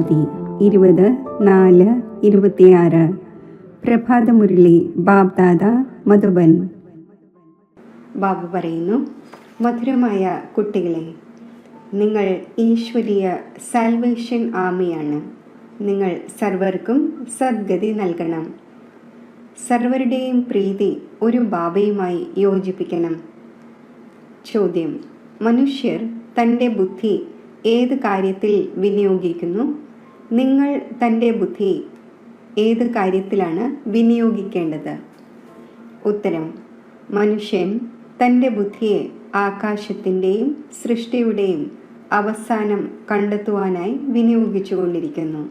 ശാന്തി 20/4/26 പ്രഭാതമുരളി ബാബ്ദാദ മധുബൻ. ബാബു പറയുന്നു, മധുരമായ കുട്ടികളെ, നിങ്ങൾ ഈശ്വരീയ സാൽവേഷൻ ആർമിയാണ്. നിങ്ങൾ സർവർക്കും സദ്ഗതി നൽകണം. സർവരുടെയും പ്രീതി ഒരു ബാബയുമായി യോജിപ്പിക്കണം. ചോദ്യം: മനുഷ്യർ തൻ്റെ ബുദ്ധി ഏത് കാര്യത്തിൽ വിനിയോഗിക്കുന്നു? നിങ്ങൾ തൻ്റെ ബുദ്ധി ഏത് കാര്യത്തിലാണ് വിനിയോഗിക്കേണ്ടത്? ഉത്തരം: മനുഷ്യൻ തൻ്റെ ബുദ്ധിയെ ആകാശത്തിൻ്റെയും സൃഷ്ടിയുടെയും അവസാനം കണ്ടെത്തുവാനായി വിനിയോഗിച്ചുകൊണ്ടിരിക്കുന്നു.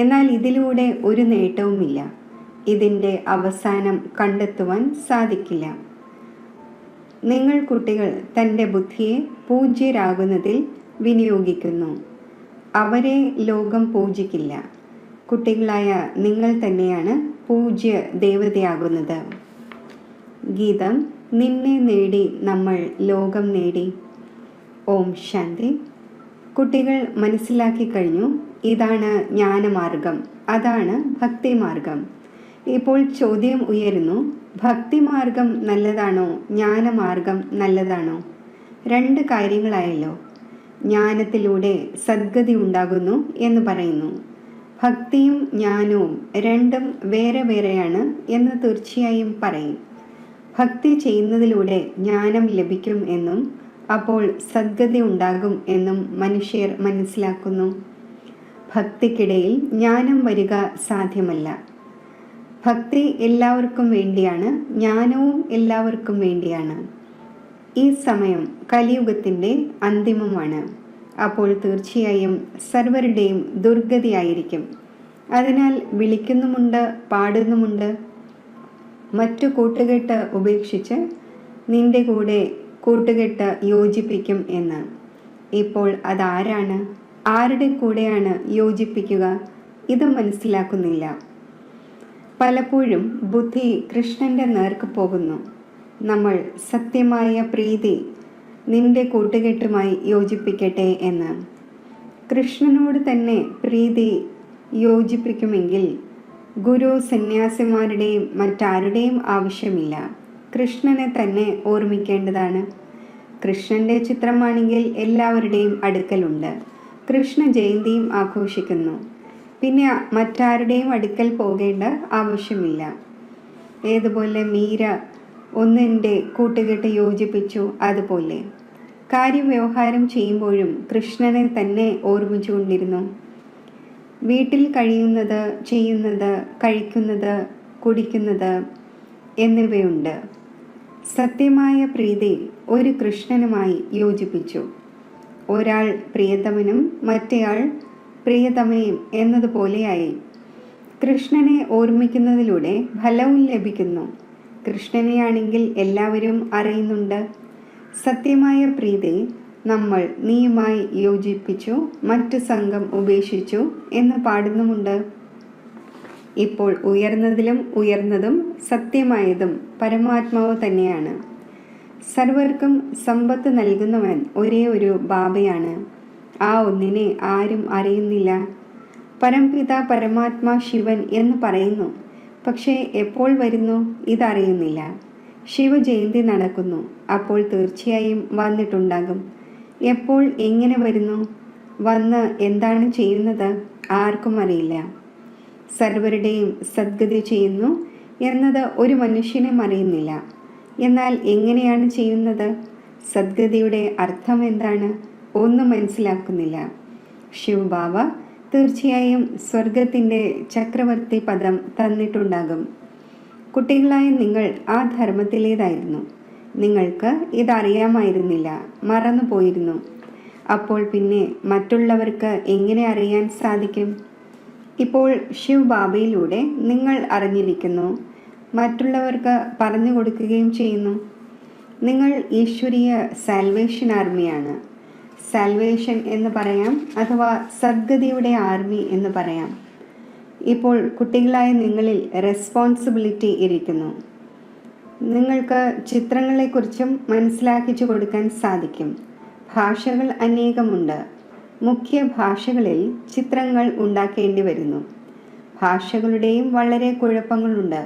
എന്നാൽ ഇതിലൂടെ ഒരു നേട്ടവുമില്ല. ഇതിൻ്റെ അവസാനം കണ്ടെത്തുവാൻ സാധിക്കില്ല. നിങ്ങൾ കുട്ടികൾ തൻ്റെ ബുദ്ധിയെ പൂജ്യരാകുന്നതിൽ വിനിയോഗിക്കുന്നു. അവരെ ലോകം പൂജിക്കില്ല. കുട്ടികളായ നിങ്ങൾ തന്നെയാണ് പൂജ്യ ദേവതയാകുന്നത്. ഗീതം: നിന്നെ നേടി നമ്മൾ ലോകം നേടി. ഓം ശാന്തി. കുട്ടികൾ മനസ്സിലാക്കി കഴിഞ്ഞു, ഇതാണ് ജ്ഞാനമാർഗം, അതാണ് ഭക്തിമാർഗം. ഇപ്പോൾ ചോദ്യം ഉയരുന്നു, ഭക്തിമാർഗം നല്ലതാണോ ജ്ഞാനമാർഗം നല്ലതാണോ? രണ്ട് കാര്യങ്ങളായല്ലോ. ജ്ഞാനത്തിലൂടെ സദ്ഗതി ഉണ്ടാകുന്നു എന്ന് പറയുന്നു. ഭക്തിയും ജ്ഞാനവും രണ്ടും വേറെ വേറെയാണ് എന്ന് തീർച്ചയായും പറയും. ഭക്തി ചെയ്യുന്നതിലൂടെ ജ്ഞാനം ലഭിക്കും എന്നും അപ്പോൾ സദ്ഗതി ഉണ്ടാകും എന്നും മനുഷ്യർ മനസ്സിലാക്കുന്നു. ഭക്തിക്കിടയിൽ ജ്ഞാനം വരിക സാധ്യമല്ല. ഭക്തി എല്ലാവർക്കും വേണ്ടിയാണ്, ജ്ഞാനവും എല്ലാവർക്കും വേണ്ടിയാണ്. ഈ സമയം കലിയുഗത്തിൻ്റെ അന്തിമമാണ്. അപ്പോൾ തീർച്ചയായും സർവരുടെയും ദുർഗതിയായിരിക്കും. അതിനാൽ വിളിക്കുന്നുമുണ്ട്, പാടുന്നുമുണ്ട്. മറ്റു കൂട്ടുകെട്ട് ഉപേക്ഷിച്ച് നിന്റെ കൂടെ കൂട്ടുകെട്ട് യോജിപ്പിക്കും എന്ന്. ഇപ്പോൾ അതാരാണ്? ആരുടെ കൂടെയാണ് യോജിപ്പിക്കുക? ഇത് മനസ്സിലാക്കുന്നില്ല. പലപ്പോഴും ബുദ്ധി കൃഷ്ണൻ്റെ നേർക്ക് പോകുന്നു. നമ്മൾ സത്യമായ പ്രീതി നിന്റെ കൂട്ടുകെട്ടുമായി യോജിപ്പിക്കട്ടെ എന്ന്. കൃഷ്ണനോട് തന്നെ പ്രീതി യോജിപ്പിക്കുമെങ്കിൽ ഗുരു സന്യാസിമാരുടെയും മറ്റാരുടെയും ആവശ്യമില്ല. കൃഷ്ണനെ തന്നെ ഓർമ്മിക്കേണ്ടതാണ്. കൃഷ്ണൻ്റെ ചിത്രമാണെങ്കിൽ എല്ലാവരുടെയും അടുക്കലുണ്ട്. കൃഷ്ണ ജയന്തിയും ആഘോഷിക്കുന്നു. പിന്നെ മറ്റാരുടെയും അടുക്കൽ പോകേണ്ട ആവശ്യമില്ല. ഏതുപോലെ മീര ഒന്നിൻ്റെ കൂട്ടുകെട്ട് യോജിപ്പിച്ചു, അതുപോലെ കാര്യവ്യവഹാരം ചെയ്യുമ്പോഴും കൃഷ്ണനെ തന്നെ ഓർമ്മിച്ചുകൊണ്ടിരുന്നു. വീട്ടിൽ കഴിയുന്നത്, ചെയ്യുന്നത്, കഴിക്കുന്നത്, കുടിക്കുന്നത് എന്നിവയുണ്ട്. സത്യമായ പ്രീതി ഒരു കൃഷ്ണനുമായി യോജിപ്പിച്ചു. ഒരാൾ പ്രിയതമനും മറ്റേയാൾ പ്രിയതമയും എന്നതുപോലെയായി. കൃഷ്ണനെ ഓർമ്മിക്കുന്നതിലൂടെ ഫലവും ലഭിക്കുന്നു. കൃഷ്ണനെയാണെങ്കിൽ എല്ലാവരും അറിയുന്നുണ്ട്. സത്യമായ പ്രീതി നമ്മൾ നീയുമായി യോജിപ്പിച്ചു, മറ്റു സംഘം ഉപേക്ഷിച്ചു എന്ന് പാടുന്നുമുണ്ട്. ഇപ്പോൾ ഉയർന്നതിലും ഉയർന്നതും സത്യമായതും പരമാത്മാവ് തന്നെയാണ്. സർവർക്കും സമ്പത്ത് നൽകുന്നവൻ ഒരേ ഒരു ബാബയാണ്. ആ ഒന്നിനെ ആരും അറിയുന്നില്ല. പരംപിത പരമാത്മാ ശിവൻ എന്ന് പറയുന്നു. പക്ഷേ എപ്പോൾ വരുന്നു ഇതറിയുന്നില്ല. ശിവജയന്തി നടക്കുന്നു. അപ്പോൾ തീർച്ചയായും വന്നിട്ടുണ്ടാകും. എപ്പോൾ, എങ്ങനെ വരുന്നു, വന്ന് എന്താണ് ചെയ്യുന്നത് ആർക്കും അറിയില്ല. സർവരുടെയും സദ്ഗതി ചെയ്യുന്നു എന്നത് ഒരു മനുഷ്യനും അറിയുന്നില്ല. എന്നാൽ എങ്ങനെയാണ് ചെയ്യുന്നത്? സദ്ഗതിയുടെ അർത്ഥം എന്താണ്? ഒന്നും മനസ്സിലാക്കുന്നില്ല. ശിവബാബ തീർച്ചയായും സ്വർഗത്തിൻ്റെ ചക്രവർത്തി പദം തന്നിട്ടുണ്ടാകും. കുട്ടികളായ നിങ്ങൾ ആ ധർമ്മത്തിലേതായിരുന്നു. നിങ്ങൾക്ക് ഇതറിയാമായിരുന്നില്ല, മറന്നു പോയിരുന്നു. അപ്പോൾ പിന്നെ മറ്റുള്ളവർക്ക് എങ്ങനെ അറിയാൻ സാധിക്കും? ഇപ്പോൾ ശിവബാബയിലൂടെ നിങ്ങൾ അറിഞ്ഞിരിക്കുന്നു, മറ്റുള്ളവർക്ക് പറഞ്ഞു കൊടുക്കുകയും ചെയ്യുന്നു. നിങ്ങൾ ഈശ്വരീയ സാൽവേഷൻ ആർമിയാണ്. സാൽവേഷൻ എന്ന് പറയാം, അഥവാ സദ്ഗതിയുടെ ആർമി എന്ന് പറയാം. ഇപ്പോൾ കുട്ടികളായ നിങ്ങളിൽ റെസ്പോൺസിബിലിറ്റി ഇരിക്കുന്നു. നിങ്ങൾക്ക് ചിത്രങ്ങളെക്കുറിച്ചും മനസ്സിലാക്കിച്ചു കൊടുക്കാൻ സാധിക്കും. ഭാഷകൾ അനേകമുണ്ട്. മുഖ്യ ഭാഷകളിൽ ചിത്രങ്ങൾ ഉണ്ടാക്കേണ്ടി വരുന്നു. ഭാഷകളുടെയും വളരെ കുഴപ്പങ്ങളുണ്ട്.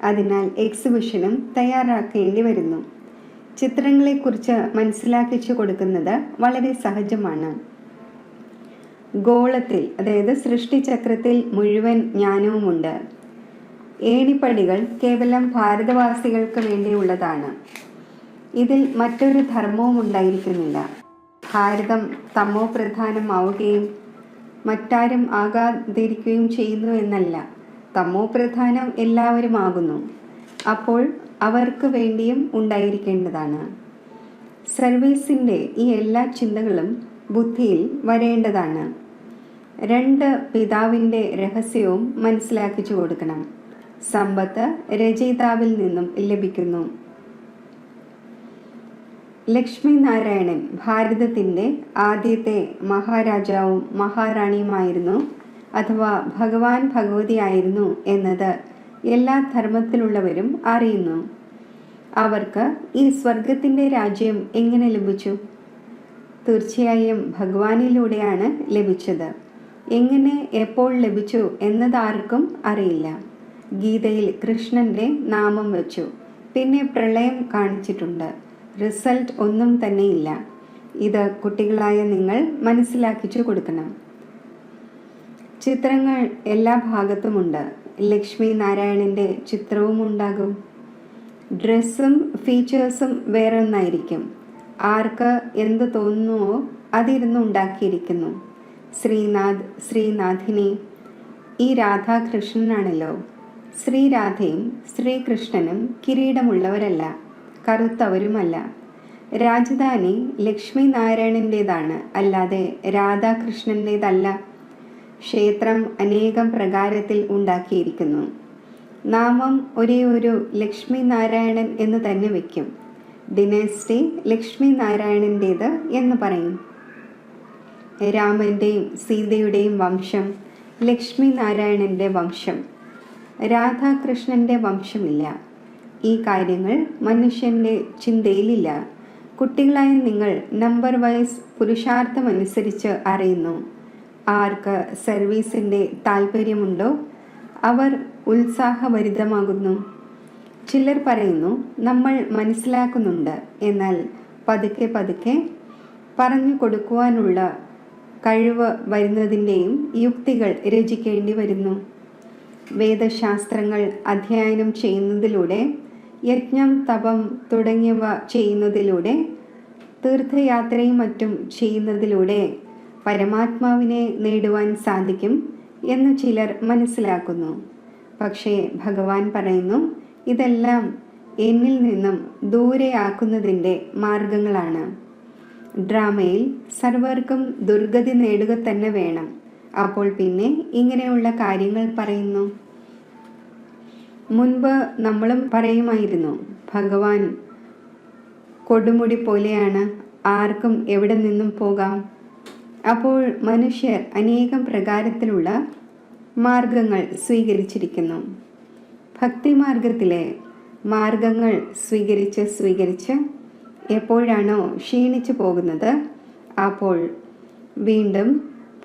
അതിനാൽ എക്സിബിഷനും തയ്യാറാക്കേണ്ടി വരുന്നു. ചിത്രങ്ങളെക്കുറിച്ച് മനസ്സിലാക്കിച്ചു കൊടുക്കുന്നത് വളരെ സഹജമാണ്. ഗോളത്തിൽ, അതായത് സൃഷ്ടിചക്രത്തിൽ മുഴുവൻ ജ്ഞാനവുമുണ്ട്. ഏണിപ്പടികൾ കേവലം ഭാരതവാസികൾക്ക് വേണ്ടിയുള്ളതാണ്. ഇതിൽ മറ്റൊരു ധർമ്മവും ഉണ്ടായിരിക്കുന്നില്ല. ഭാരതം തമോ പ്രധാനമാവുകയും മറ്റാരും ആകാതിരിക്കുകയും ചെയ്യുന്നു എന്നല്ല. തമോ പ്രധാനം എല്ലാവരും ആകുന്നു. അപ്പോൾ അവർക്ക് വേണ്ടിയും ഉണ്ടായിരിക്കേണ്ടതാണ്. സർവീസിൻ്റെ ഈ എല്ലാ ചിന്തകളും ബുദ്ധിയിൽ വരേണ്ടതാണ്. 2 പിതാവിൻ്റെ രഹസ്യവും മനസ്സിലാക്കിച്ചു കൊടുക്കണം. സമ്പത്ത് രചയിതാവിൽ നിന്നും ലഭിക്കുന്നു. ലക്ഷ്മി നാരായണൻ ഭാരതത്തിൻ്റെ ആദ്യത്തെ മഹാരാജാവും മഹാറാണിയുമായിരുന്നു, അഥവാ ഭഗവാൻ ഭഗവതിയായിരുന്നു എന്നത് എല്ലാ ധർമ്മത്തിലുള്ളവരും അറിയുന്നു. അവർക്ക് ഈ സ്വർഗത്തിൻ്റെ രാജ്യം എങ്ങനെ ലഭിച്ചു? തീർച്ചയായും ഭഗവാനിലൂടെയാണ് ലഭിച്ചത്. എങ്ങനെ, എപ്പോൾ ലഭിച്ചു എന്നതാർക്കും അറിയില്ല. ഗീതയിൽ കൃഷ്ണൻ്റെ നാമം വെച്ചു, പിന്നെ പ്രളയം കാണിച്ചിട്ടുണ്ട്. റിസൾട്ട് ഒന്നും തന്നെയില്ല. ഇത് കുട്ടികളായ നിങ്ങൾ മനസ്സിലാക്കിച്ചു കൊടുക്കണം. ചിത്രങ്ങൾ എല്ലാ ഭാഗത്തുമുണ്ട്. ലക്ഷ്മി നാരായണൻ്റെ ചിത്രവും ഉണ്ടാകും. ഡ്രസ്സും ഫീച്ചേഴ്സും വേറൊന്നായിരിക്കും. ആർക്ക് എന്ത് തോന്നുന്നുവോ അതിരുന്ന് ഉണ്ടാക്കിയിരിക്കുന്നു. ശ്രീനാഥ്, ശ്രീനാഥിനി ഈ രാധാകൃഷ്ണനാണല്ലോ. ശ്രീരാധയും ശ്രീകൃഷ്ണനും കിരീടമുള്ളവരല്ല, കറുത്തവരുമല്ല. രാജധാനി ലക്ഷ്മി നാരായണൻ്റേതാണ്, അല്ലാതെ രാധാകൃഷ്ണൻ്റേതല്ല. ക്ഷേത്രം അനേകം പ്രകാരത്തിൽ ഉണ്ടാക്കിയിരിക്കുന്നു. നാമം ഒരേ ഒരു ലക്ഷ്മി നാരായണൻ എന്ന് തന്നെ വയ്ക്കും. ഡിനസ്റ്റി ലക്ഷ്മി നാരായണൻ്റേത് എന്ന് പറയും. രാമൻ്റെയും സീതയുടെയും വംശം ലക്ഷ്മി നാരായണൻ്റെ വംശം. രാധാകൃഷ്ണൻ്റെ വംശമില്ല. ഈ കാര്യങ്ങൾ മനുഷ്യൻ്റെ ചിന്തയിലില്ല. കുട്ടികളായ നിങ്ങൾ നമ്പർ വൈസ് പുരുഷാർത്ഥമനുസരിച്ച് അറിയുന്നു. ആർക്ക് സർവീസിൻ്റെ താല്പര്യമുണ്ടോ അവർ ഉത്സാഹഭരിതമാകുന്നു. ചിലർ പറയുന്നു നമ്മൾ മനസ്സിലാക്കുന്നുണ്ട്, എന്നാൽ പതുക്കെ പതുക്കെ പറഞ്ഞു കൊടുക്കുവാനുള്ള കഴിവ് വരുന്നതിൻ്റെയും യുക്തികൾ രചിക്കേണ്ടി വരുന്നു. വേദശാസ്ത്രങ്ങൾ അധ്യയനം ചെയ്യുന്നതിലൂടെ, യജ്ഞം, തപം തുടങ്ങിയവ ചെയ്യുന്നതിലൂടെ, തീർത്ഥയാത്രയും മറ്റും ചെയ്യുന്നതിലൂടെ പരമാത്മാവിനെ നേടുവാൻ സാധിക്കും എന്ന് ചിലർ മനസ്സിലാക്കുന്നു. പക്ഷേ ഭഗവാൻ പറയുന്നു, ഇതെല്ലാം എന്നിൽ നിന്നും ദൂരെയാക്കുന്നതിൻ്റെ മാർഗങ്ങളാണ്. ഡ്രാമയിൽ സർവർക്കും ദുർഗതി നേടുക തന്നെ വേണം. അപ്പോൾ പിന്നെ ഇങ്ങനെയുള്ള കാര്യങ്ങൾ പറയുന്നു. മുൻപ് നമ്മളും പറയുമായിരുന്നു, ഭഗവാൻ കൊടുമുടി പോലെയാണ്, ആർക്കും എവിടെ നിന്നും പോകാം. അപ്പോൾ മനുഷ്യർ അനേകം പ്രകാരത്തിലുള്ള മാർഗങ്ങൾ സ്വീകരിച്ചിരിക്കുന്നു. ഭക്തിമാർഗത്തിലെ മാർഗങ്ങൾ സ്വീകരിച്ച് എപ്പോഴാണോ ക്ഷീണിച്ചു പോകുന്നത്, അപ്പോൾ വീണ്ടും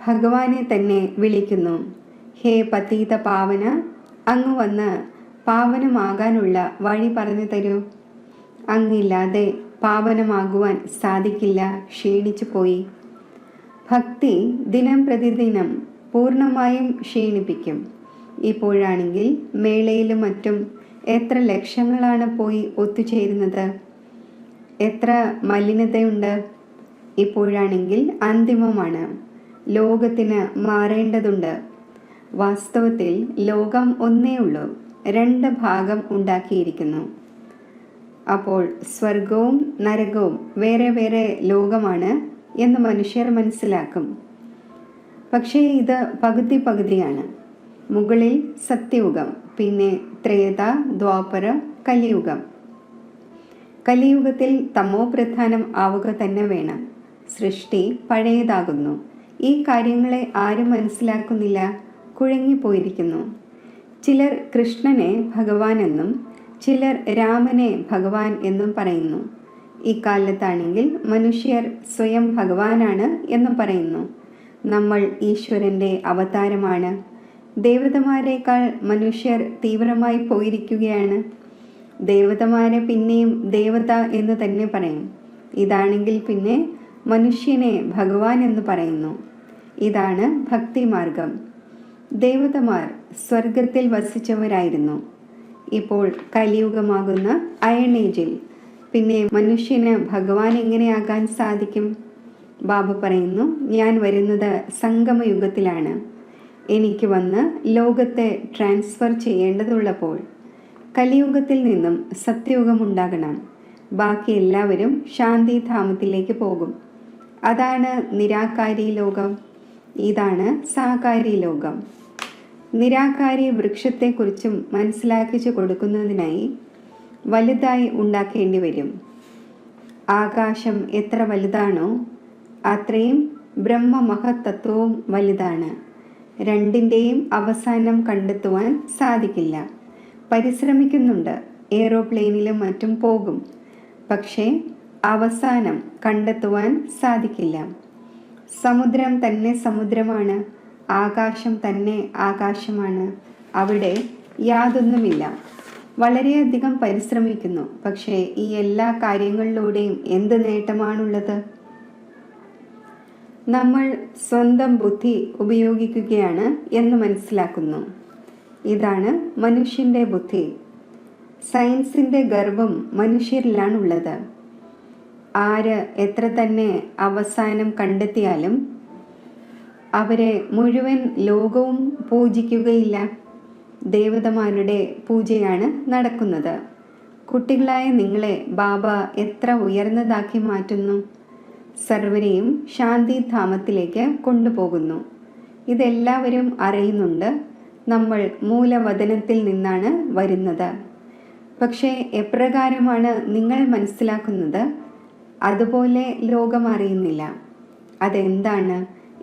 ഭഗവാനെ തന്നെ വിളിക്കുന്നു. ഹേ പതീത പാവന, അങ്ങ് വന്ന് പാവനമാകാനുള്ള വഴി പറഞ്ഞു തരൂ. അങ്ങില്ലാതെ പാവനമാകുവാൻ സാധിക്കില്ല, ക്ഷീണിച്ചു പോയി. ഭക്തി ദിനം പ്രതിദിനം പൂർണ്ണമായും ക്ഷീണിപ്പിക്കും. ഇപ്പോഴാണെങ്കിൽ മേളയിലും മറ്റും എത്ര ലക്ഷങ്ങളാണ് പോയി ഒത്തുചേരുന്നത്, എത്ര മലിനതയുണ്ട്. ഇപ്പോഴാണെങ്കിൽ അന്തിമമാണ്, ലോകത്തിന് മാറേണ്ടതുണ്ട്. വാസ്തവത്തിൽ ലോകം ഒന്നേ ഉള്ളൂ, 2 ഭാഗം ഉണ്ടാക്കിയിരിക്കുന്നു. അപ്പോൾ സ്വർഗവും നരകവും വേറെ വേറെ ലോകമാണ് എന്ന് മനുഷ്യർ മനസ്സിലാക്കും. പക്ഷേ ഇത് പകുതിയാണ്. മുകളിൽ സത്യയുഗം, പിന്നെ ത്രേത, ദ്വാപര, കലിയുഗം. കലിയുഗത്തിൽ തമോ പ്രധാനം ആവുക തന്നെ വേണം. സൃഷ്ടി പഴയതാകുന്നു. ഈ കാര്യങ്ങളെ ആരും മനസ്സിലാക്കുന്നില്ല, കുഴങ്ങിപ്പോയിരിക്കുന്നു. ചിലർ കൃഷ്ണനെ ഭഗവാൻ എന്നും ചിലർ രാമനെ ഭഗവാൻ എന്നും പറയുന്നു. ഇക്കാലത്താണെങ്കിൽ മനുഷ്യർ സ്വയം ഭഗവാനാണ് എന്നും പറയുന്നു. നമ്മൾ ഈശ്വരൻ്റെ അവതാരമാണ്. ദേവതമാരേക്കാൾ മനുഷ്യർ തീവ്രമായി പോയിരിക്കുകയാണ്. ദേവതമാരെ പിന്നെയും ദേവത എന്ന് തന്നെ പറയും. ഇതാണെങ്കിൽ പിന്നെ മനുഷ്യനെ ഭഗവാൻ എന്ന് പറയുന്നു. ഇതാണ് ഭക്തിമാർഗം. ദേവതമാർ സ്വർഗത്തിൽ വസിച്ചവരായിരുന്നു. ഇപ്പോൾ കലിയുഗമാകുന്ന അയൺ ഏജിൽ പിന്നെ മനുഷ്യന് ഭഗവാൻ എങ്ങനെയാകാൻ സാധിക്കും? ബാബ പറയുന്നു, ഞാൻ വരുന്നത് സംഗമയുഗത്തിലാണ്. എനിക്ക് വന്ന് ലോകത്തെ ട്രാൻസ്ഫർ ചെയ്യേണ്ടതുള്ളപ്പോൾ കലിയുഗത്തിൽ നിന്നും സത്യയുഗമുണ്ടാകണം. ബാക്കി എല്ലാവരും ശാന്തിധാമത്തിലേക്ക് പോകും. അതാണ് നിരാകാരി ലോകം. ഇതാണ് സാകാരി ലോകം. നിരാകാരി വൃക്ഷത്തെക്കുറിച്ചും മനസ്സിലാക്കിച്ചു കൊടുക്കുന്നതിനായി വലുതായി ഉണ്ടാക്കേണ്ടി വരും. ആകാശം എത്ര വലുതാണോ അത്രയും ബ്രഹ്മമഹത്തത്വവും വലുതാണ്. രണ്ടിൻ്റെയും അവസാനം കണ്ടെത്തുവാൻ സാധിക്കില്ല. പരിശ്രമിക്കുന്നുണ്ട്, എയ്റോപ്ലെയിനിലും മറ്റും പോകും. പക്ഷേ അവസാനം കണ്ടെത്തുവാൻ സാധിക്കില്ല. സമുദ്രം തന്നെ സമുദ്രമാണ്, ആകാശം തന്നെ ആകാശമാണ്. അവിടെ യാതൊന്നുമില്ല. വളരെയധികം പരിശ്രമിക്കുന്നു. പക്ഷേ ഈ എല്ലാ കാര്യങ്ങളിലൂടെയും എന്ത് നേട്ടമാണുള്ളത്? നമ്മൾ സ്വന്തം ബുദ്ധി ഉപയോഗിക്കുകയാണ് എന്ന് മനസ്സിലാക്കുന്നു. ഇതാണ് മനുഷ്യൻ്റെ ബുദ്ധി. സയൻസിൻ്റെ ഗർവം മനുഷ്യരിലാണുള്ളത്. ആര് എത്ര തന്നെ അവസാനം കണ്ടെത്തിയാലും അവരെ മുഴുവൻ ലോകവും പൂജിക്കുകയില്ല. ദേവതമാരുടെ പൂജയാണ് നടക്കുന്നത്. കുട്ടികളായ നിങ്ങളെ ബാബ എത്ര ഉയർന്നതാക്കി മാറ്റുന്നു. സർവരെയും ശാന്തിധാമത്തിലേക്ക് കൊണ്ടുപോകുന്നു. ഇതെല്ലാവരും അറിയുന്നുണ്ട്. നമ്മൾ മൂലവതനത്തിൽ നിന്നാണ് വരുന്നത്. പക്ഷേ എപ്രകാരമാണ് നിങ്ങൾ മനസ്സിലാക്കുന്നത്? അതുപോലെ ലോകം അറിയുന്നില്ല. അതെന്താണ്?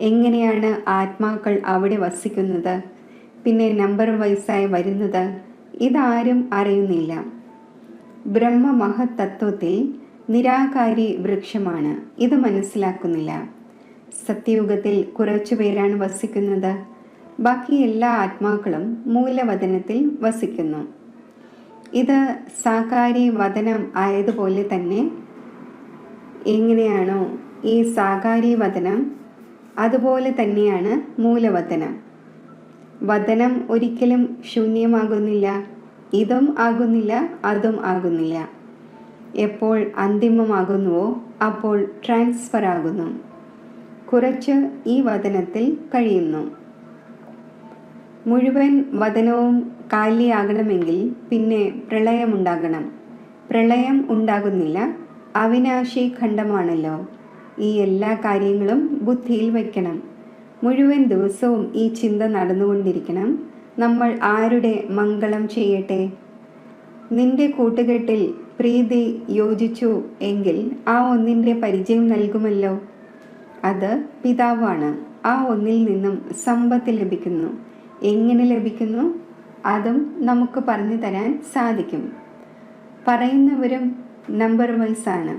എങ്ങനെയാണ് ആത്മാക്കൾ അവിടെ വസിക്കുന്നത്, പിന്നെ നമ്പർ വൈസായി വരുന്നത്? ഇതാരും അറിയുന്നില്ല. ബ്രഹ്മമഹത്തത്വത്തിൽ നിരാകാരി വൃക്ഷമാണ്. ഇത് മനസ്സിലാക്കുന്നില്ല. സത്യയുഗത്തിൽ കുറച്ചു പേരാണ് വസിക്കുന്നത്. ബാക്കി എല്ലാ ആത്മാക്കളും മൂലവതനത്തിൽ വസിക്കുന്നു. ഇത് സാകാരി വതനം ആയതുപോലെ തന്നെ എങ്ങനെയാണോ ഈ സാകാരി വതനം, അതുപോലെ തന്നെയാണ് മൂലവതനം. വതനം ഒരിക്കലും ശൂന്യമാകുന്നില്ല. ഇതും ആകുന്നില്ല, അതും ആകുന്നില്ല. എപ്പോൾ അന്തിമമാകുന്നുവോ അപ്പോൾ ട്രാൻസ്ഫർ ആകുന്നു. കുറച്ച് ഈ വതനത്തിൽ കഴിയുന്നു. മുഴുവൻ വതനവും കാലിയാകണമെങ്കിൽ പിന്നെ പ്രളയമുണ്ടാകണം. പ്രളയം ഉണ്ടാകുന്നില്ല. അവിനാശി ഖണ്ഡമാണല്ലോ. ഈ എല്ലാ കാര്യങ്ങളും ബുദ്ധിയിൽ വയ്ക്കണം. മുഴുവൻ ദിവസവും ഈ ചിന്ത നടന്നുകൊണ്ടിരിക്കണം. നമ്മൾ ആരുടെ മംഗളം ചെയ്യട്ടെ? നിന്റെ കൂട്ടുകെട്ടിൽ പ്രീതി യോജിച്ചു എങ്കിൽ ആ ഒന്നിൻ്റെ പരിചയം നൽകുമല്ലോ. അത് പിതാവാണ്. ആ ഒന്നിൽ നിന്നും സമ്പത്ത് ലഭിക്കുന്നു. എങ്ങനെ ലഭിക്കുന്നു? അതും നമുക്ക് പറഞ്ഞു തരാൻ സാധിക്കും. പറയുന്നവരും നമ്പർ വൈസാണ്.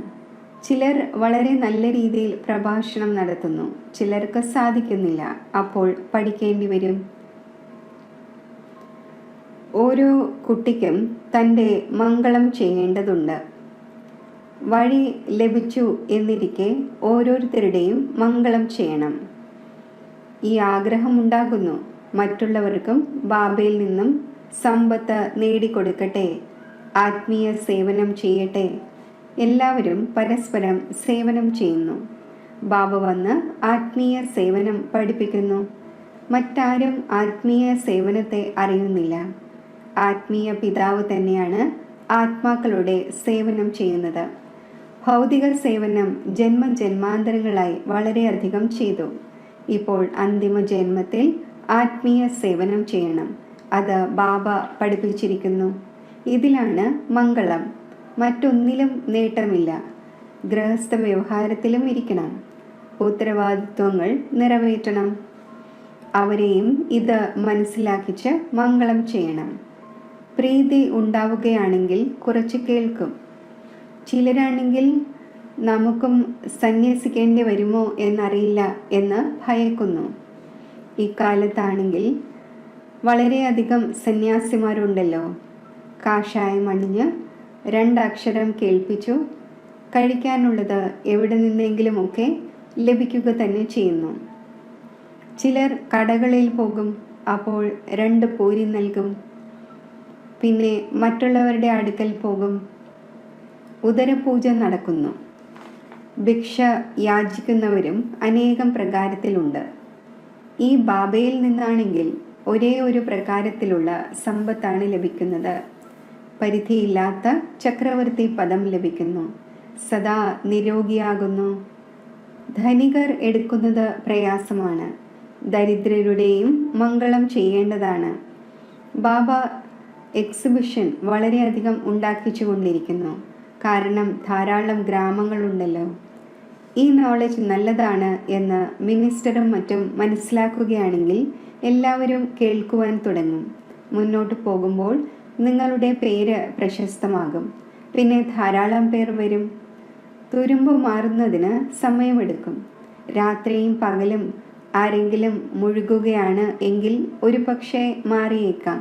ചിലർ വളരെ നല്ല രീതിയിൽ പ്രഭാഷണം നടത്തുന്നു, ചിലർക്ക് സാധിക്കുന്നില്ല. അപ്പോൾ പഠിക്കേണ്ടി വരും. ഓരോ കുട്ടിക്കും തൻ്റെ മംഗളം ചെയ്യേണ്ടതുണ്ട്. വഴി ലഭിച്ചു എന്നിരിക്കെ ഓരോരുത്തരുടെയും മംഗളം ചെയ്യണം. ഈ ആഗ്രഹമുണ്ടാകുന്നു. മറ്റുള്ളവർക്കും ബാബയിൽ നിന്നും സമ്പത്ത് നേടിക്കൊടുക്കട്ടെ, ആത്മീയ സേവനം ചെയ്യട്ടെ. എല്ലാവരും പരസ്പരം സേവനം ചെയ്യുന്നു. ബാബ വന്ന് ആത്മീയ സേവനം പഠിപ്പിക്കുന്നു. മറ്റാരും ആത്മീയ സേവനത്തെ അറിയുന്നില്ല. ആത്മീയ പിതാവ് തന്നെയാണ് ആത്മാക്കളുടെ സേവനം ചെയ്യുന്നത്. ഭൗതിക സേവനം ജന്മജന്മാന്തരങ്ങളായി വളരെയധികം ചെയ്തു. ഇപ്പോൾ അന്തിമ ജന്മത്തിൽ ആത്മീയ സേവനം ചെയ്യണം. അത് ബാബ പഠിപ്പിച്ചിരിക്കുന്നു. ഇതിലാണ് മംഗളം. മറ്റൊന്നിലും നേട്ടമില്ല. ഗൃഹസ്ഥ വ്യവഹാരത്തിലും ഇരിക്കണം. ഉത്തരവാദിത്വങ്ങൾ നിറവേറ്റണം. അവരെയും ഇത് മനസ്സിലാക്കിച്ച് മംഗളം ചെയ്യണം. പ്രീതി ഉണ്ടാവുകയാണെങ്കിൽ കുറച്ച് കേൾക്കും. ചിലരാണെങ്കിൽ നമുക്കും സന്യസിക്കേണ്ടി വരുമോ എന്നറിയില്ല എന്ന് ഭയക്കുന്നു. ഇക്കാലത്താണെങ്കിൽ വളരെയധികം സന്യാസിമാരുണ്ടല്ലോ. കാഷായം അണിഞ്ഞ് 2 അക്ഷരം കേൾപ്പിച്ചു കഴിക്കാനുള്ളത് എവിടെ നിന്നെങ്കിലുമൊക്കെ ലഭിക്കുക തന്നെ ചെയ്യുന്നു. ചിലർ കടകളിൽ പോകും, അപ്പോൾ 2 പൂരി നൽകും. പിന്നെ മറ്റുള്ളവരുടെ അടുക്കൽ പോകും. ഉദരപൂജ നടക്കുന്നു. ഭിക്ഷ യാചിക്കുന്നവരും അനേകം പ്രകാരത്തിലുണ്ട്. ഈ ബാബയിൽ നിന്നാണെങ്കിൽ ഒരേ ഒരു പ്രകാരത്തിലുള്ള സമ്പത്താണ് ലഭിക്കുന്നത്. പരിധിയില്ലാത്ത ചക്രവർത്തി പദം ലഭിക്കുന്നു. സദാ നിരോഗിയാകുന്നു. ധനികർ എടുക്കുന്നത് പ്രയാസമാണ്. ദരിദ്രരുടെയും മംഗളം ചെയ്യേണ്ടതാണ്. ബാബ എക്സിബിഷൻ വളരെയധികം ഉണ്ടാക്കിച്ചു കൊണ്ടിരിക്കുന്നു. കാരണം ധാരാളം ഗ്രാമങ്ങളുണ്ടല്ലോ. ഈ നോളജ് നല്ലതാണ് എന്ന് മിനിസ്റ്ററും മറ്റും മനസ്സിലാക്കുകയാണെങ്കിൽ എല്ലാവരും കേൾക്കുവാൻ തുടങ്ങും. മുന്നോട്ട് പോകുമ്പോൾ നിങ്ങളുടെ പേര് പ്രശസ്തമാകും. പിന്നെ ധാരാളം പേർ വരും. തുരുമ്പ് മാറുന്നതിന് സമയമെടുക്കും. രാത്രിയും പകലും ആരെങ്കിലും മുഴുകുകയാണ് എങ്കിൽ ഒരു പക്ഷേ മാറിയേക്കാം.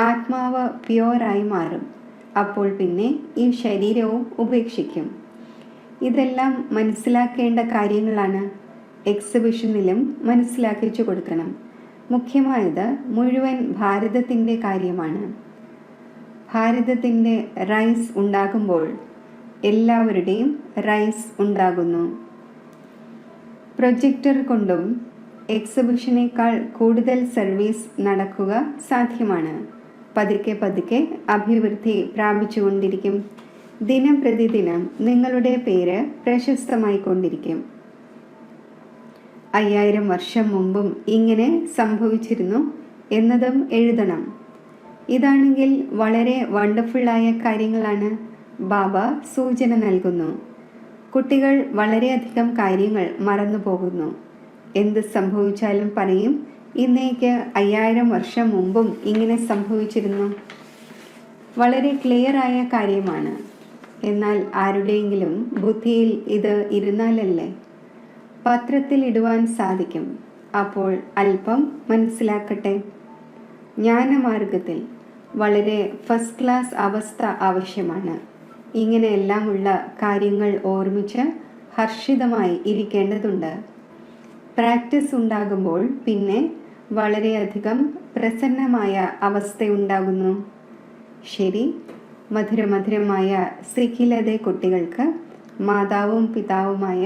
ആത്മാവ് പ്യുവറായി മാറും. അപ്പോൾ പിന്നെ ഈ ശരീരവും ഉപേക്ഷിക്കും. ഇതെല്ലാം മനസ്സിലാക്കേണ്ട കാര്യങ്ങളാണ്. എക്സിബിഷനിലും മനസ്സിലാക്കിച്ചു കൊടുക്കണം. മുഖ്യമായത് മുഴുവൻ ഭാരതത്തിൻ്റെ കാര്യമാണ്. ഭാരതത്തിൻ്റെ റൈസ് ഉണ്ടാകുമ്പോൾ എല്ലാവരുടെയും റൈസ് ഉണ്ടാകുന്നു. പ്രൊജക്ടർ കൊണ്ടും എക്സിബിഷനേക്കാൾ കൂടുതൽ സർവീസ് നടക്കുക സാധ്യമാണ്. പതുക്കെ പതുക്കെ അഭിവൃദ്ധി പ്രാപിച്ചുകൊണ്ടിരിക്കും. ദിനം പ്രതിദിനം നിങ്ങളുടെ പേര് പ്രശസ്തമായിക്കൊണ്ടിരിക്കും. 5000 വർഷം മുമ്പും ഇങ്ങനെ സംഭവിച്ചിരുന്നു എന്നതും എഴുതണം. ഇതാണെങ്കിൽ വളരെ വണ്ടർഫുള്ളായ കാര്യങ്ങളാണ്. ബാബ സൂചന നൽകുന്നു. കുട്ടികൾ വളരെയധികം കാര്യങ്ങൾ മറന്നു പോകുന്നു. എന്ത് സംഭവിച്ചാലും പറയും, ഇന്നേക്ക് 5000 വർഷം മുമ്പും ഇങ്ങനെ സംഭവിച്ചിരുന്നു. വളരെ ക്ലിയറായ കാര്യമാണ്. എന്നാൽ ആരുടെയെങ്കിലും ബുദ്ധിയിൽ ഇത് ഇരുന്നാലല്ലേ? പത്രത്തിൽ ഇടുവാൻ സാധിക്കും. അപ്പോൾ അല്പം മനസ്സിലാക്കട്ടെ. ജ്ഞാനമാർഗത്തിൽ വളരെ ഫസ്റ്റ് ക്ലാസ് അവസ്ഥ ആവശ്യമാണ്. ഇങ്ങനെയെല്ലാമുള്ള കാര്യങ്ങൾ ഓർമ്മിച്ച് ഹർഷിതമായി ഇരിക്കേണ്ടതുണ്ട്. പ്രാക്ടീസ് ഉണ്ടാകുമ്പോൾ പിന്നെ വളരെയധികം പ്രസന്നമായ അവസ്ഥയുണ്ടാകുന്നു. ശരി, മധുരമധുരമായ സിഖിലതെ കുട്ടികൾക്ക് മാതാവും പിതാവുമായ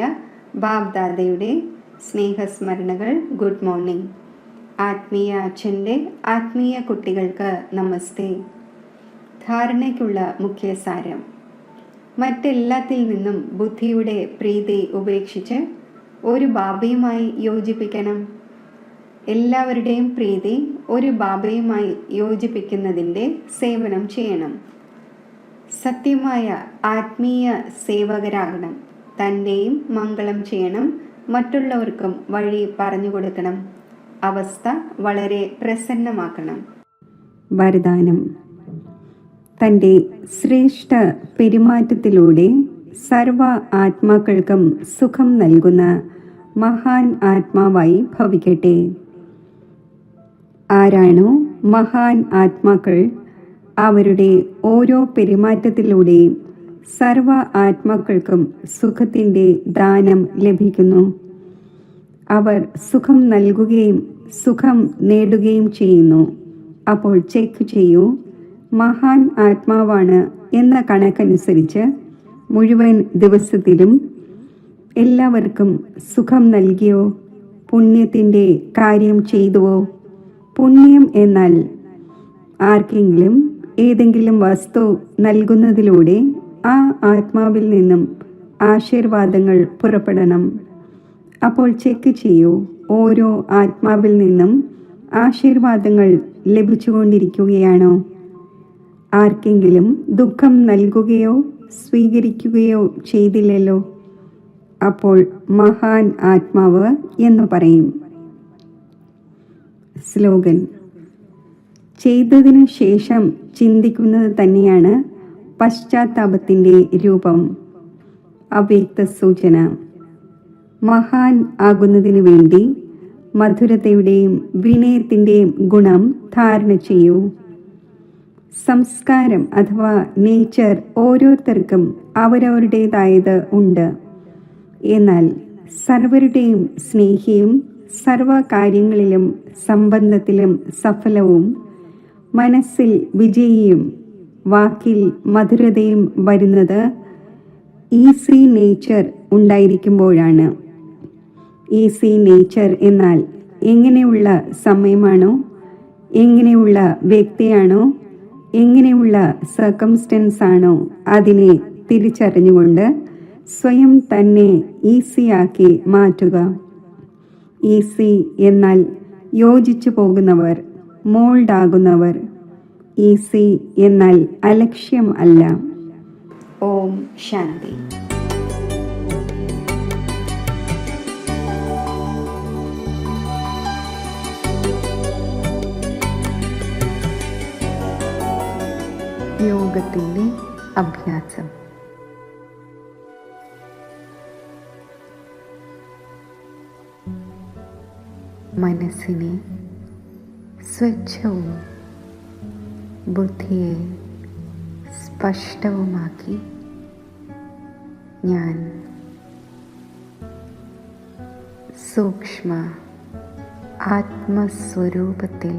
ബാബ്ദാദയുടെ സ്നേഹസ്മരണകൾ. Good morning. ആത്മീയ അച്ഛൻ്റെ ആത്മീയ കുട്ടികൾക്ക് നമസ്തേ. ധാരണയ്ക്കുള്ള മുഖ്യ സാരം: മറ്റെല്ലാത്തിൽ നിന്നും ബുദ്ധിയുടെ പ്രീതി ഉപേക്ഷിച്ച് ഒരു ബാബയുമായി യോജിപ്പിക്കണം. എല്ലാവരുടെയും പ്രീതി ഒരു ബാബയുമായി യോജിപ്പിക്കുന്നതിൻ്റെ സേവനം ചെയ്യണം. സത്യമായ ആത്മീയ സേവകരാകണം. തൻ്റെയും മംഗളം ചെയ്യണം. മറ്റുള്ളവർക്കും വഴി പറഞ്ഞു കൊടുക്കണം. അവസ്ഥ വളരെ പ്രസന്നമാക്കണം. വരദാനം: തൻ്റെ ശ്രേഷ്ഠ പെരുമാറ്റത്തിലൂടെ സർവ ആത്മാക്കൾക്കും സുഖം നൽകുന്ന മഹാൻ ആത്മാവായി ഭവിക്കട്ടെ. ആരാണോ മഹാൻ ആത്മാക്കൾ, അവരുടെ ഓരോ പെരുമാറ്റത്തിലൂടെയും സർവ ആത്മാക്കൾക്കും സുഖത്തിൻ്റെ ദാനം ലഭിക്കുന്നു. അവർ സുഖം നൽകുകയും സുഖം നേടുകയും ചെയ്യുന്നു. അപ്പോൾ ചെക്ക് ചെയ്യൂ, മഹാൻ ആത്മാവാണ് എന്ന കണക്കനുസരിച്ച് മുഴുവൻ ദിവസത്തിലും എല്ലാവർക്കും സുഖം നൽകിയോ? പുണ്യത്തിൻ്റെ കാര്യം ചെയ്തുവോ? പുണ്യം എന്നാൽ ആർക്കെങ്കിലും ഏതെങ്കിലും വസ്തു നൽകുന്നതിലൂടെ ആ ആത്മാവിൽ നിന്നും ആശീർവാദങ്ങൾ പുറപ്പെടണം. അപ്പോൾ ചെക്ക് ചെയ്യൂ, ഓരോ ആത്മാവിൽ നിന്നും ആശീർവാദങ്ങൾ ലഭിച്ചുകൊണ്ടിരിക്കുകയാണോ? ആർക്കെങ്കിലും ദുഃഖം നൽകുകയോ സ്വീകരിക്കുകയോ ചെയ്തില്ലല്ലോ. അപ്പോൾ മഹാൻ ആത്മാവ് എന്ന് പറയും. സ്ലോഗൻ: ചെയ്തതിനു ശേഷം ചിന്തിക്കുന്നത് തന്നെയാണ് പശ്ചാത്താപത്തിൻ്റെ രൂപം. അവ്യക്ത സൂചന. മഹാൻ ആകുന്നതിനു വേണ്ടി മധുരതയുടെയും വിനയത്തിൻ്റെയും ഗുണം ധാരണ ചെയ്യൂ. സംസ്കാരം അഥവാ നേച്ചർ ഓരോരുത്തർക്കും അവരവരുടേതായത് ഉണ്ട്. എന്നാൽ സർവരുടെയും സ്നേഹിയും സർവകാര്യങ്ങളിലും സംബന്ധത്തിലും സഫലവും മനസ്സിൽ വിജയിയും വാക്കിൽ മധുരതയും വരുന്നത് ഈസി നേച്ചർ ഉണ്ടായിരിക്കുമ്പോഴാണ്. ഈസി നേച്ചർ എന്നാൽ എങ്ങനെയുള്ള സമയമാണോ, എങ്ങനെയുള്ള വ്യക്തിയാണോ, എങ്ങനെയുള്ള സർക്കംസ്റ്റൻസ് ആണോ അതിനെ തിരിച്ചറിഞ്ഞുകൊണ്ട് സ്വയം തന്നെ ഈസിയാക്കി മാറ്റുക. ഈസി എന്നാൽ യോജിച്ചു പോകുന്നവർ, മോൾഡാകുന്നവർ. ഈസി എന്നാൽ അലക്ഷ്യം അല്ല. ഓം ശാന്തി. യോഗത്തിൻ്റെ അഭ്യാസം. മനസ്സിനെ സ്വച്ഛവും ബുദ്ധിയെ സ്പഷ്ടവുമാക്കി ഞാൻ സൂക്ഷ്മ ആത്മസ്വരൂപത്തിൽ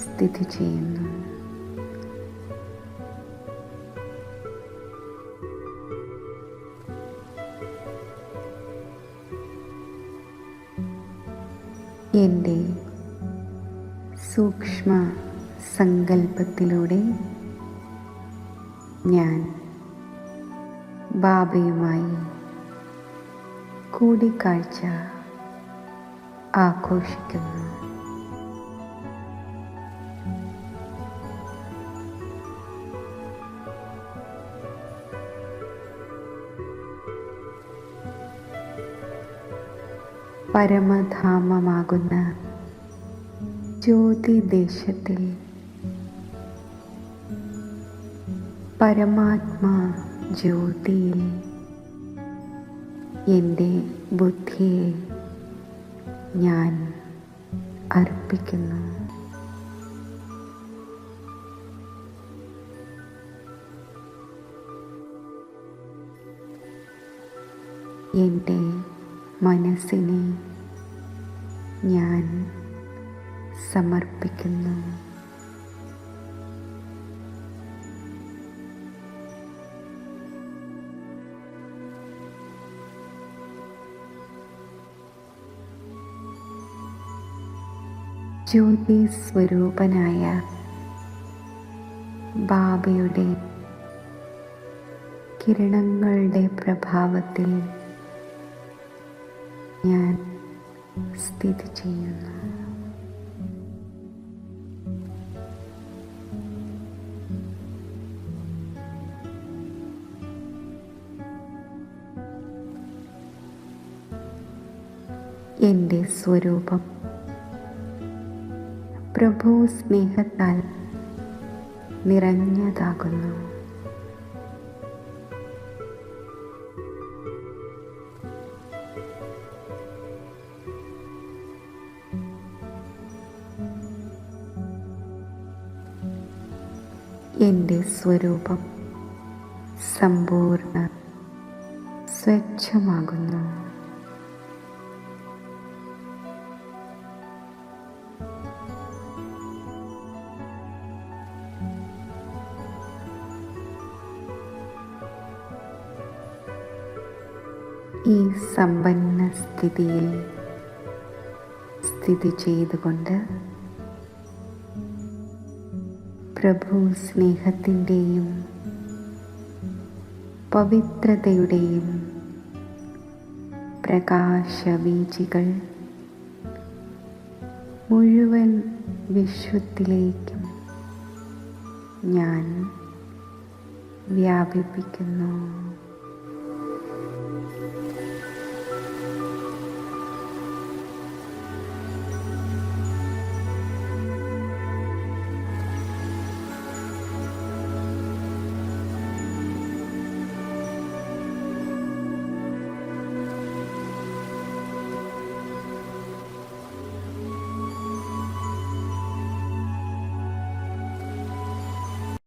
സ്ഥിതി ചെയ്യുന്നു. എൻ്റെ സൂക്ഷ്മ സങ്കല്പത്തിലൂടെ ഞാൻ ബാബയുമായി കൂടിക്കാഴ്ച ആഘോഷിക്കുന്നു. പരമധാമമാകുന്ന ജ്യോതിദേശത്തിൽ പരമാത്മാ ജ്യോതിയിൽ എൻ്റെ ബുദ്ധിയെ ഞാൻ അർപ്പിക്കുന്നു. എൻ്റെ മനസ്സിനെ ഞാൻ സമർപ്പിക്കുന്നു. ജ്യോതി സ്വരൂപനായ ബാബയുടെ കിരണങ്ങളുടെ പ്രഭാവത്തിൽ ഞാൻ സ്ഥിതി ചെയ്യുന്നു. എൻ്റെ സ്വരൂപം പ്രഭു സ്നേഹത്താൽ നിറഞ്ഞതാകുന്നു. എൻ്റെ സ്വരൂപം സമ്പൂർണ്ണ സ്വച്ഛമാകുന്നു. ഈ സമ്പന്ന സ്ഥിതിയിൽ സ്ഥിതി ചെയ്തുകൊണ്ട് പ്രഭു സ്നേഹത്തിൻ്റെയും പവിത്രതയുടെയും പ്രകാശവീചികൾ മുഴുവൻ വിശ്വത്തിലേക്കും ഞാൻ വ്യാപിപ്പിക്കുന്നു.